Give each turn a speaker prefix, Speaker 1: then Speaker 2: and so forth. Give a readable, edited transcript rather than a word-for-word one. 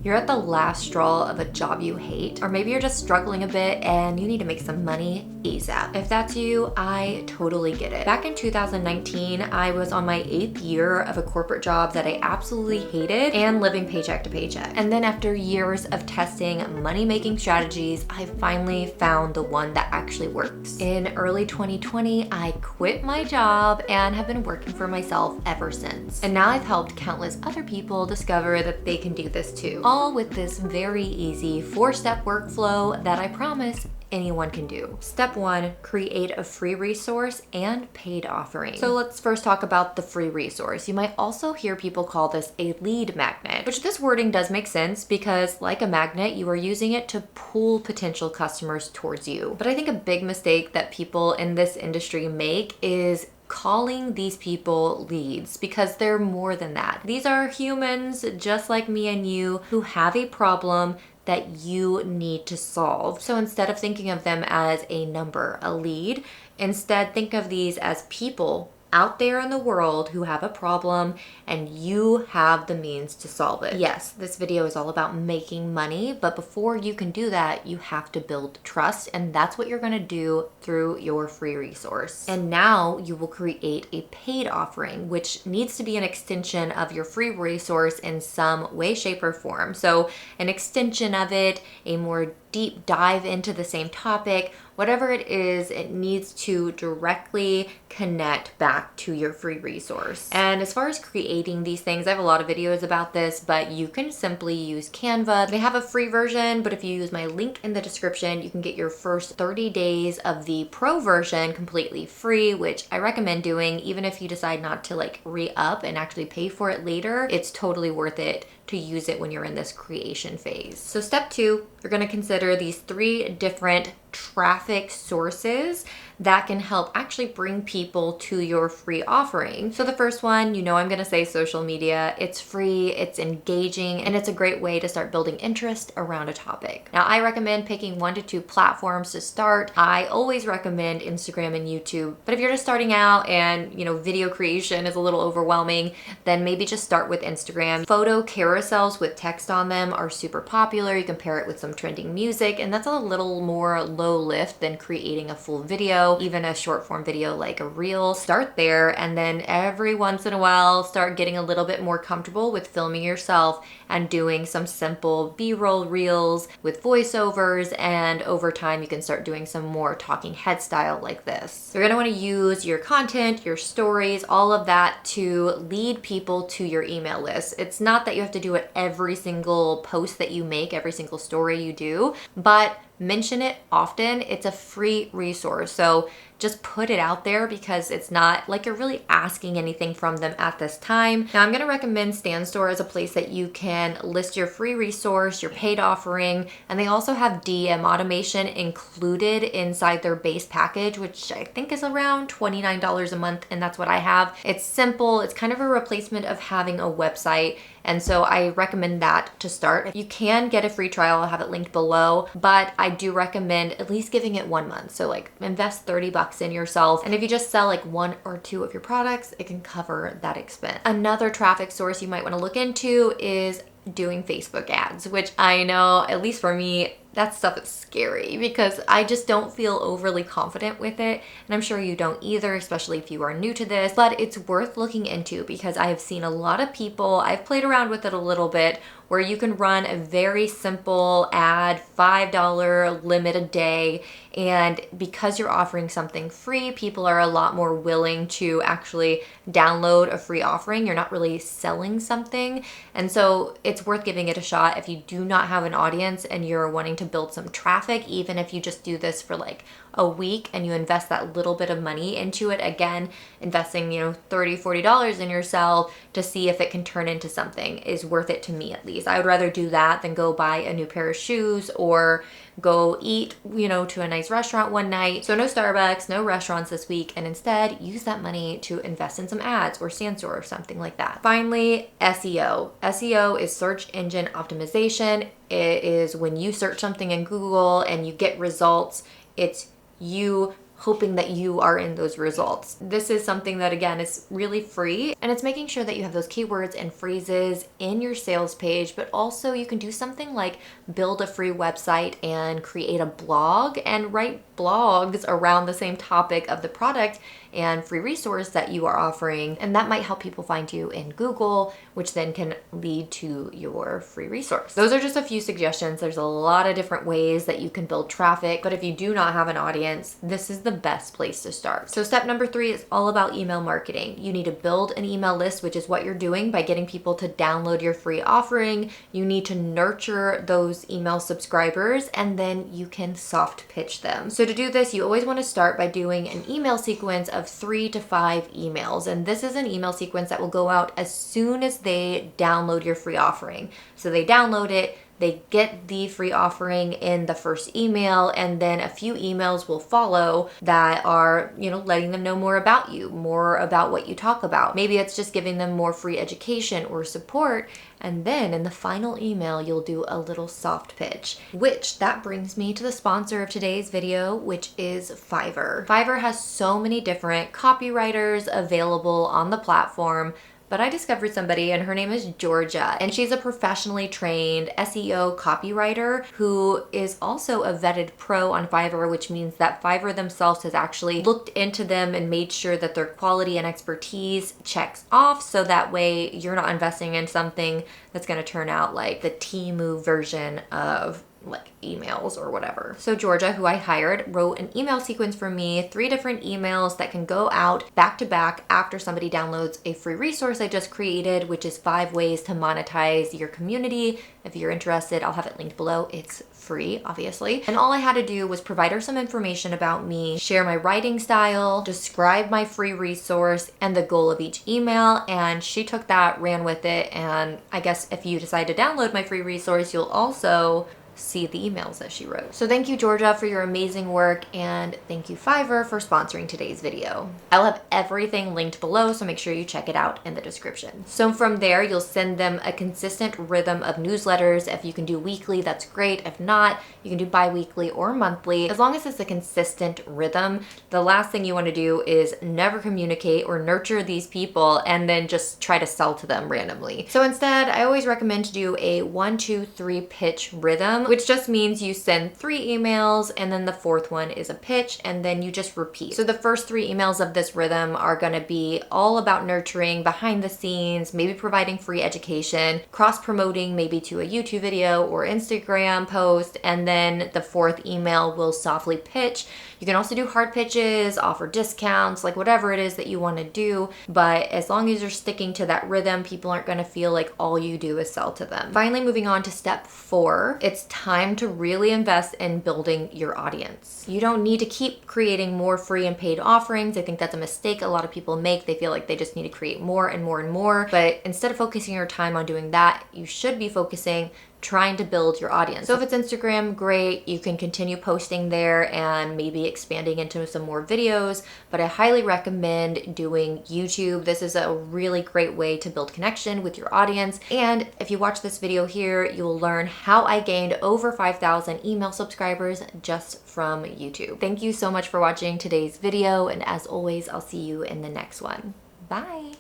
Speaker 1: You're at the last straw of a job you hate, or maybe you're just struggling a bit and you need to make some money ASAP. If that's you, I totally get it. Back in 2019, I was on my 8th year of a corporate job that I absolutely hated and living paycheck to paycheck. And then after years of testing money-making strategies, I finally found the one that actually works. In early 2020, I quit my job and have been working for myself ever since. And now I've helped countless other people discover that they can do this too. All with this very easy 4-step workflow that I promise anyone can do. Step 1, create a free resource and paid offering. So let's first talk about the free resource. You might also hear people call this a lead magnet, which this wording does make sense because like a magnet, you are using it to pull potential customers towards you. But I think a big mistake that people in this industry make is calling these people leads, because they're more than that. These are humans just like me and you who have a problem that you need to solve. So instead of thinking of them as a number, a lead, instead think of these as people out there in the world who have a problem and you have the means to solve it. Yes, this video is all about making money, but before you can do that, you have to build trust, and that's what you're gonna do through your free resource. And now you will create a paid offering, which needs to be an extension of your free resource in some way, shape, or form. So an extension of it, a more deep dive into the same topic, whatever it is, it needs to directly connect back to your free resource. And as far as creating these things, I have a lot of videos about this, but you can simply use Canva. They have a free version, but if you use my link in the description, you can get your first 30 days of the pro version completely free, which I recommend doing even if you decide not to like re-up and actually pay for it later. It's totally worth it to use it when you're in this creation phase. So step 2, you're gonna consider these 3 different traffic sources that can help actually bring people to your free offering. So the first one, I'm gonna say social media. It's free, it's engaging, and it's a great way to start building interest around a topic. Now, I recommend picking 1 to 2 platforms to start. I always recommend Instagram and YouTube, but if you're just starting out and video creation is a little overwhelming, then maybe just start with Instagram. Photo carousels with text on them are super popular. You can pair it with some trending music, and that's a little more low lift than creating a full video, even a short form video like a reel. Start there, and then every once in a while start getting a little bit more comfortable with filming yourself and doing some simple B-roll reels with voiceovers, and over time you can start doing some more talking head style like this. You're gonna wanna use your content, your stories, all of that to lead people to your email list. It's not that you have to do it every single post that you make, every single story you do, but mention it often. It's a free resource, so just put it out there because it's not like you're really asking anything from them at this time. Now, I'm gonna recommend StanStore as a place that you can list your free resource, your paid offering, and they also have DM automation included inside their base package, which I think is around $29 a month, and that's what I have. It's simple, it's kind of a replacement of having a website, and so I recommend that to start. You can get a free trial, I'll have it linked below, but I do recommend at least giving it 1 month. So like invest 30 bucks in yourself. And if you just sell like 1 or 2 of your products, it can cover that expense. Another traffic source you might want to look into is doing Facebook ads, which I know, at least for me, that stuff is scary because I just don't feel overly confident with it. And I'm sure you don't either, especially if you are new to this, but it's worth looking into because I have seen a lot of people, I've played around with it a little bit, where you can run a very simple ad, $5 limit a day. And because you're offering something free, people are a lot more willing to actually download a free offering. You're not really selling something. And so it's worth giving it a shot if you do not have an audience and you're wanting to build some traffic, even if you just do this for like a week and you invest that little bit of money into it. Again, investing, $30, $40 in yourself to see if it can turn into something is worth it to me, at least. I would rather do that than go buy a new pair of shoes or go eat, to a nice restaurant one night. So no Starbucks, no restaurants this week, and instead use that money to invest in some ads or StanStore or something like that. Finally, SEO. SEO is search engine optimization. It is when you search something in Google and you get results, it's you hoping that you are in those results. This is something that, again, is really free, and it's making sure that you have those keywords and phrases in your sales page, but also you can do something like build a free website and create a blog and write blogs around the same topic of the product and free resource that you are offering, and that might help people find you in Google, which then can lead to your free resource. Those are just a few suggestions. There's a lot of different ways that you can build traffic, but if you do not have an audience, this is the best place to start. So step number 3 is all about email marketing. You need to build an email list, which is what you're doing by getting people to download your free offering. You need to nurture those email subscribers, and then you can soft pitch them. So to do this, you always want to start by doing an email sequence of 3 to 5 emails. And this is an email sequence that will go out as soon as they download your free offering. So they download it, they get the free offering in the first email, and then a few emails will follow that are, letting them know more about you, more about what you talk about. Maybe it's just giving them more free education or support. And then in the final email, you'll do a little soft pitch, which that brings me to the sponsor of today's video, which is Fiverr. Fiverr has so many different copywriters available on the platform. But I discovered somebody, and her name is Georgia, and she's a professionally trained SEO copywriter who is also a vetted pro on Fiverr, which means that Fiverr themselves has actually looked into them and made sure that their quality and expertise checks off, so that way you're not investing in something that's going to turn out like the Temu version of like emails or whatever. So Georgia, who I hired, wrote an email sequence for me, 3 different emails that can go out back to back after somebody downloads a free resource I just created, which is 5 ways to monetize your community. If you're interested, I'll have it linked below. It's free, obviously. And all I had to do was provide her some information about me, share my writing style, describe my free resource, and the goal of each email. And she took that, ran with it. And I guess if you decide to download my free resource, you'll also see the emails that she wrote. So thank you, Georgia, for your amazing work, and thank you, Fiverr, for sponsoring today's video. I'll have everything linked below, so make sure you check it out in the description. So from there, you'll send them a consistent rhythm of newsletters. If you can do weekly, that's great. If not, you can do bi-weekly or monthly. As long as it's a consistent rhythm, the last thing you want to do is never communicate or nurture these people and then just try to sell to them randomly. So instead, I always recommend to do a 1, 2, 3 pitch rhythm, which just means you send 3 emails and then the 4th one is a pitch, and then you just repeat. So the first 3 emails of this rhythm are going to be all about nurturing behind the scenes, maybe providing free education, cross-promoting maybe to a YouTube video or Instagram post, and then the 4th email will softly pitch. You can also do hard pitches, offer discounts, like whatever it is that you want to do. But as long as you're sticking to that rhythm, people aren't going to feel like all you do is sell to them. Finally, moving on to step 4, it's time to really invest in building your audience. You don't need to keep creating more free and paid offerings. I think that's a mistake a lot of people make. They feel like they just need to create more and more and more. But instead of focusing your time on doing that, you should be focusing trying to build your audience. So if it's Instagram, great. You can continue posting there and maybe expanding into some more videos, but I highly recommend doing YouTube. This is a really great way to build connection with your audience. And if you watch this video here, you'll learn how I gained over 5,000 email subscribers just from YouTube. Thank you so much for watching today's video. And as always, I'll see you in the next one. Bye.